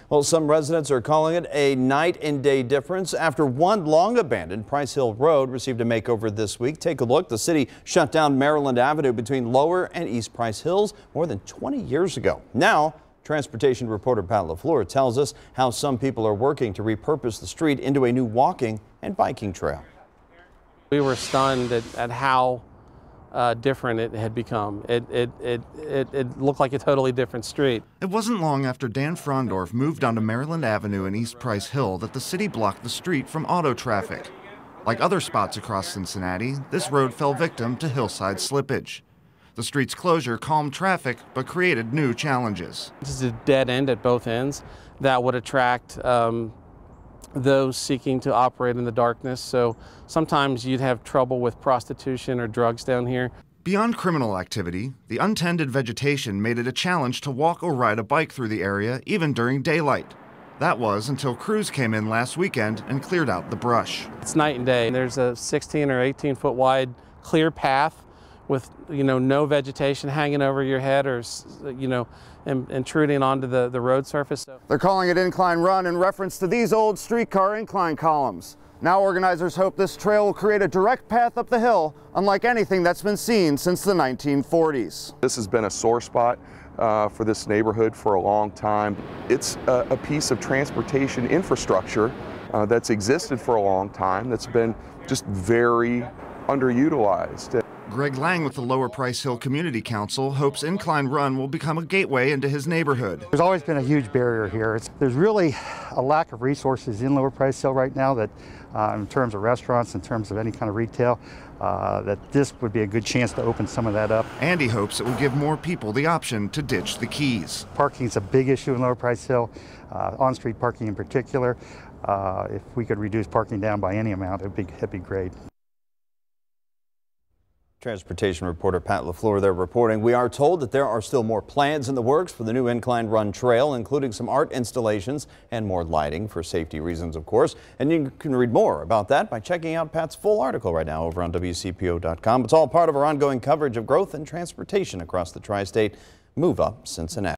Well, some residents are calling it a night and day difference after one long abandoned Price Hill Road received a makeover this week. Take a look. The city shut down Maryland Avenue between Lower and East Price Hills more than 20 years ago. Now, transportation reporter Pat LaFleur tells us how some people are working to repurpose the street into a new walking and biking trail. We were stunned at how different it had become. It looked like a totally different street. It wasn't long after Dan Frondorf moved onto Maryland Avenue in East Price Hill that the city blocked the street from auto traffic. Like other spots across Cincinnati, this road fell victim to hillside slippage. The street's closure calmed traffic but created new challenges. This is a dead end at both ends that would attract those seeking to operate in the darkness. So sometimes you'd have trouble with prostitution or drugs down here. Beyond criminal activity, the untended vegetation made it a challenge to walk or ride a bike through the area even during daylight. That was until crews came in last weekend and cleared out the brush. It's night and day. There's a 16 or 18 foot wide clear path with no vegetation hanging over your head or intruding onto the road surface. They're calling it Incline Run in reference to these old streetcar incline columns. Now organizers hope this trail will create a direct path up the hill, unlike anything that's been seen since the 1940s. This has been a sore spot for this neighborhood for a long time. It's a piece of transportation infrastructure that's existed for a long time that's been just very underutilized. Greg Lang with the Lower Price Hill Community Council hopes Incline Run will become a gateway into his neighborhood. There's always been a huge barrier here. There's really a lack of resources in Lower Price Hill right now that in terms of restaurants, in terms of any kind of retail, that this would be a good chance to open some of that up. And he hopes it will give more people the option to ditch the keys. Parking is a big issue in Lower Price Hill, on-street parking in particular. If we could reduce parking down by any amount, it'd be great. Transportation reporter Pat LaFleur there reporting. We are told that there are still more plans in the works for the new Incline Run trail, including some art installations and more lighting for safety reasons, of course. And you can read more about that by checking out Pat's full article right now over on WCPO.com. It's all part of our ongoing coverage of growth and transportation across the tri-state. Move up Cincinnati.